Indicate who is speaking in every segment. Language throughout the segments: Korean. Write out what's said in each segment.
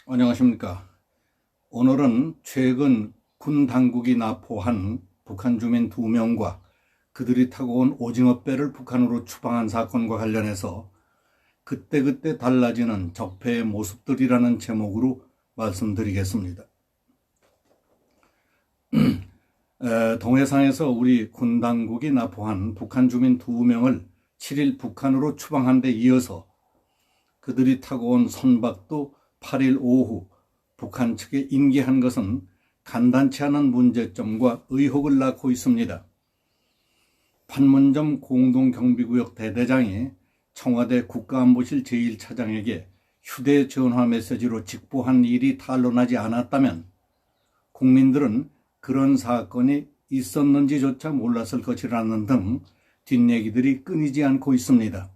Speaker 1: 안녕하십니까. 오늘은 최근 군 당국이 납포한 북한 주민 2명과 그들이 타고 온 오징어배를 북한으로 추방한 사건과 관련해서 그때그때 달라지는 적폐의 모습들이라는 제목으로 말씀드리겠습니다. 동해상에서 우리 군 당국이 납포한 북한 주민 2명을 7일 북한으로 추방한 데 이어서 그들이 타고 온 선박도 8일 오후 북한 측에 인계한 것은 간단치 않은 문제점과 의혹을 낳고 있습니다. 판문점 공동경비구역 대대장이 청와대 국가안보실 제1차장에게 휴대전화 메시지로 직보한 일이 탄로나지 않았다면 국민들은 그런 사건이 있었는지조차 몰랐을 것이라는 등 뒷얘기들이 끊이지 않고 있습니다.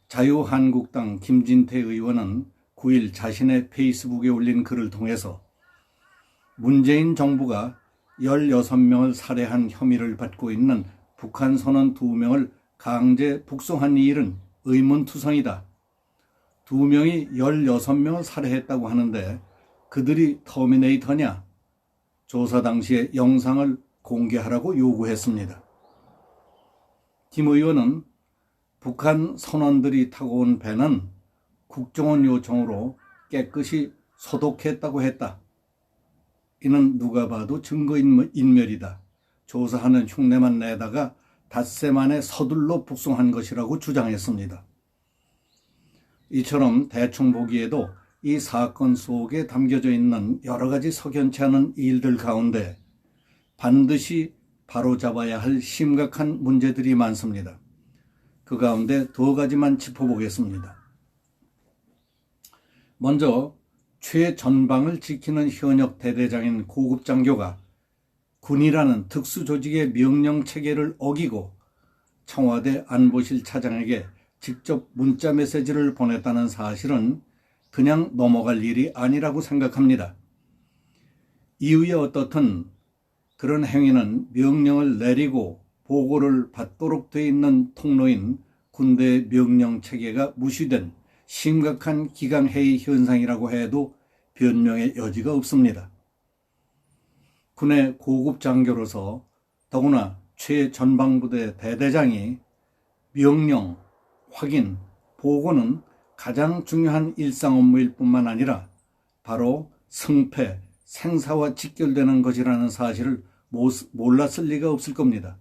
Speaker 1: 자유한국당 김진태 의원은 9일 자신의 페이스북에 올린 글을 통해서 문재인 정부가 16명을 살해한 혐의를 받고 있는 북한 선원 2명을 강제 북송한 이 일은 의문투성이다. 2명이 16명을 살해했다고 하는데 그들이 터미네이터냐? 조사 당시의 영상을 공개하라고 요구했습니다. 김 의원은 북한 선원들이 타고 온 배는 국정원 요청으로 깨끗이 소독했다고 했다. 이는 누가 봐도 증거인멸이다. 조사하는 흉내만 내다가 닷새 만에 서둘러 북송한 것이라고 주장했습니다. 이처럼 대충 보기에도 이 사건 속에 담겨져 있는 여러 가지 석연치 않은 일들 가운데 반드시 바로잡아야 할 심각한 문제들이 많습니다. 그 가운데 2가지만 짚어보겠습니다. 먼저 최전방을 지키는 현역 대대장인 고급 장교가 군이라는 특수조직의 명령 체계를 어기고 청와대 안보실 차장에게 직접 문자 메시지를 보냈다는 사실은 그냥 넘어갈 일이 아니라고 생각합니다. 이후에 어떻든 그런 행위는 명령을 내리고 보고를 받도록 돼 있는 통로인 군대의 명령 체계가 무시된 심각한 기강해이 현상이라고 해도 변명의 여지가 없습니다. 군의 고급 장교로서 더구나 최전방부대 대대장이 명령, 확인, 보고는 가장 중요한 일상 업무일 뿐만 아니라 바로 승패, 생사와 직결되는 것이라는 사실을 몰랐을 리가 없을 겁니다.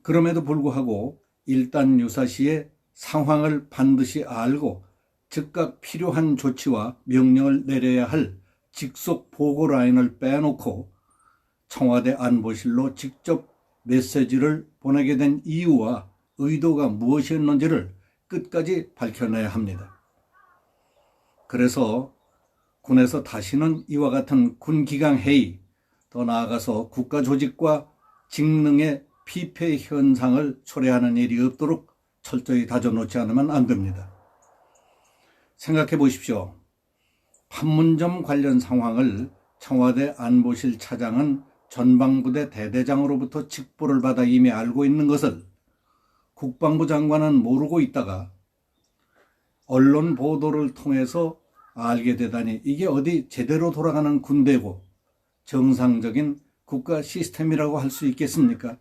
Speaker 1: 그럼에도 불구하고 일단 유사시에 상황을 반드시 알고 즉각 필요한 조치와 명령을 내려야 할 직속 보고 라인을 빼놓고 청와대 안보실로 직접 메시지를 보내게 된 이유와 의도가 무엇이었는지를 끝까지 밝혀내야 합니다. 그래서 군에서 다시는 이와 같은 군기강회의, 더 나아가서 국가조직과 직능의 피폐 현상을 초래하는 일이 없도록 철저히 다져놓지 않으면 안 됩니다. 생각해 보십시오. 판문점 관련 상황을 청와대 안보실 차장은 전방부대 대대장으로부터 직보를 받아 이미 알고 있는 것을 국방부 장관은 모르고 있다가 언론 보도를 통해서 알게 되다니 이게 어디 제대로 돌아가는 군대고 정상적인 국가 시스템이라고 할 수 있겠습니까?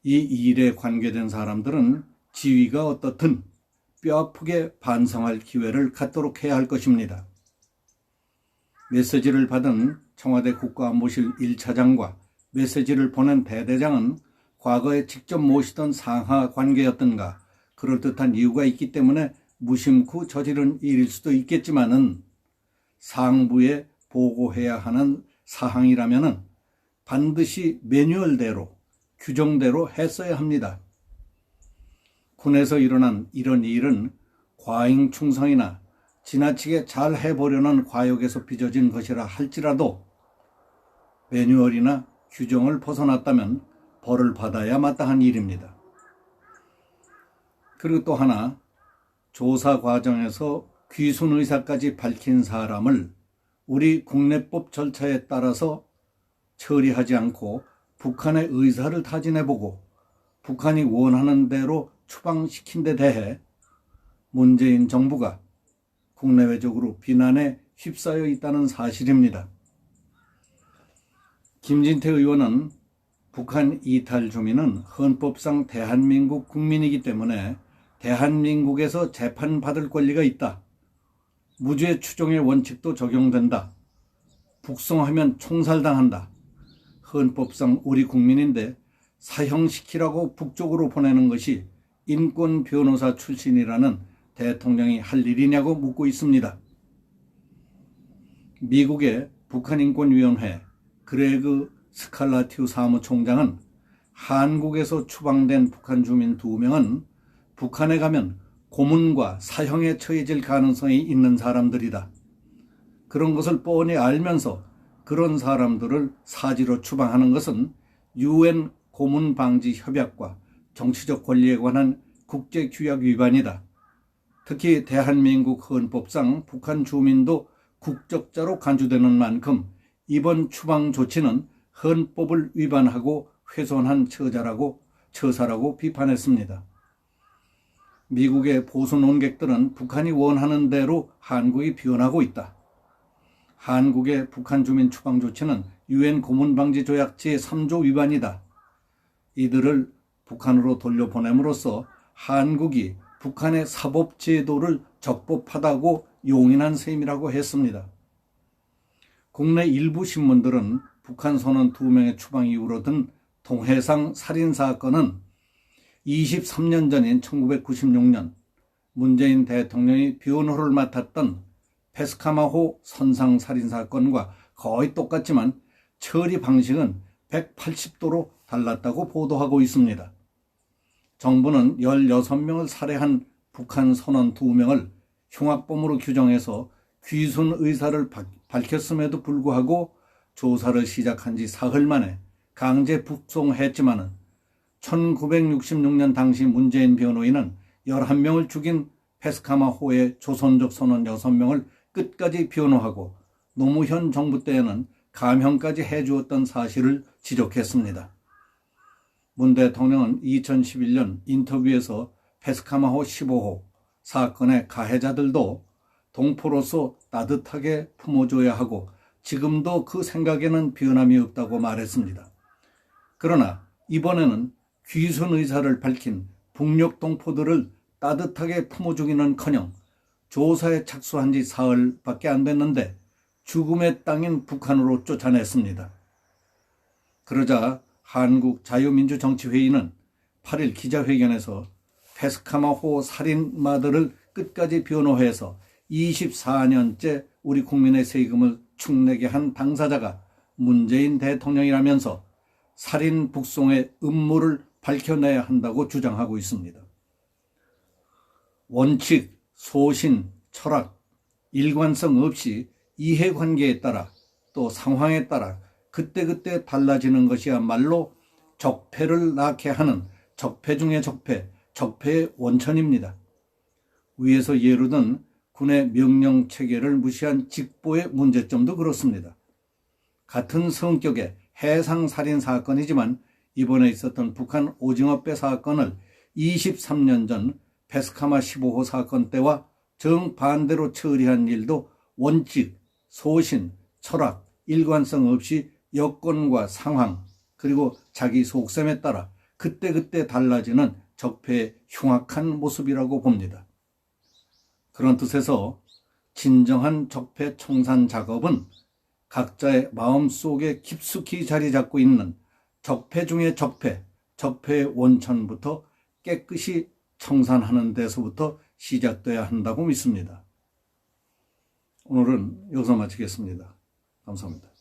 Speaker 1: 이 일에 관계된 사람들은 지위가 어떻든 뼈아프게 반성할 기회를 갖도록 해야 할 것입니다. 메시지를 받은 청와대 국가안보실 1차장과 메시지를 보낸 대대장은 과거에 직접 모시던 상하 관계였던가 그럴듯한 이유가 있기 때문에 무심코 저지른 일일 수도 있겠지만은 상부에 보고해야 하는 사항이라면은 반드시 매뉴얼대로 규정대로 했어야 합니다. 군에서 일어난 이런 일은 과잉 충성이나 지나치게 잘 해보려는 과욕에서 빚어진 것이라 할지라도 매뉴얼이나 규정을 벗어났다면 벌을 받아야 마땅한 일입니다. 그리고 또 하나, 조사 과정에서 귀순 의사까지 밝힌 사람을 우리 국내법 절차에 따라서 처리하지 않고 북한의 의사를 타진해보고 북한이 원하는 대로 추방시킨 데 대해 문재인 정부가 국내외적으로 비난에 휩싸여 있다는 사실입니다. 김진태 의원은 북한 이탈 주민은 헌법상 대한민국 국민이기 때문에 대한민국에서 재판받을 권리가 있다. 무죄 추정의 원칙도 적용된다. 북송하면 총살당한다. 헌법상 우리 국민인데 사형시키라고 북쪽으로 보내는 것이 인권 변호사 출신이라는 대통령이 할 일이냐고 묻고 있습니다. 미국의 북한인권위원회 그레그 스칼라티우 사무총장은 한국에서 추방된 북한 주민 2명은 북한에 가면 고문과 사형에 처해질 가능성이 있는 사람들이다. 그런 것을 뻔히 알면서 그런 사람들을 사지로 추방하는 것은 UN 고문 방지 협약과 정치적 권리에 관한 국제규약 위반이다. 특히 대한민국 헌법상 북한 주민도 국적자로 간주되는 만큼 이번 추방 조치는 헌법을 위반하고 훼손한 처사라고 비판했습니다. 미국의 보수 논객들은 북한이 원하는 대로 한국이 변하고 있다. 한국의 북한 주민 추방 조치는 UN 고문방지 조약 제3조 위반이다. 이들을 북한으로 돌려보냄으로써 한국이 북한의 사법제도를 적법하다고 용인한 셈이라고 했습니다. 국내 일부 신문들은 북한 선원 2명의 추방 이후로 든 동해상 살인사건은 23년 전인 1996년 문재인 대통령이 변호를 맡았던 페스카마호 선상살인사건과 거의 똑같지만 처리 방식은 180도로 달랐다고 보도하고 있습니다. 정부는 16명을 살해한 북한 선원 2명을 흉악범으로 규정해서 귀순 의사를 밝혔음에도 불구하고 조사를 시작한 지 사흘 만에 강제 북송했지만은 1966년 당시 문재인 변호인은 11명을 죽인 페스카마호의 조선족 선원 6명을 끝까지 변호하고 노무현 정부 때에는 감형까지 해주었던 사실을 지적했습니다. 문 대통령은 2011년 인터뷰에서 페스카마호 15호 사건의 가해자들도 동포로서 따뜻하게 품어줘야 하고 지금도 그 생각에는 변함이 없다고 말했습니다. 그러나 이번에는 귀순 의사를 밝힌 북녘 동포들을 따뜻하게 품어주기는커녕 조사에 착수한 지 사흘밖에 안 됐는데 죽음의 땅인 북한으로 쫓아냈습니다. 그러자 한국자유민주정치회의는 8일 기자회견에서 페스카마호 살인마들을 끝까지 변호해서 24년째 우리 국민의 세금을 축내게 한 당사자가 문재인 대통령이라면서 살인 북송의 음모를 밝혀내야 한다고 주장하고 있습니다. 원칙, 소신, 철학, 일관성 없이 이해관계에 따라 또 상황에 따라 그때그때 달라지는 것이야말로 적폐를 낳게 하는 적폐 중의 적폐, 적폐의 원천입니다. 위에서 예로 든 군의 명령 체계를 무시한 직보의 문제점도 그렇습니다. 같은 성격의 해상살인 사건이지만 이번에 있었던 북한 오징어배 사건을 23년 전 페스카마 15호 사건 때와 정반대로 처리한 일도 원칙, 소신, 철학, 일관성 없이 여건과 상황 그리고 자기 속셈에 따라 그때그때 달라지는 적폐의 흉악한 모습이라고 봅니다. 그런 뜻에서 진정한 적폐 청산 작업은 각자의 마음속에 깊숙이 자리 잡고 있는 적폐 중의 적폐, 적폐의 원천부터 깨끗이 청산하는 데서부터 시작돼야 한다고 믿습니다. 오늘은 여기서 마치겠습니다. 감사합니다.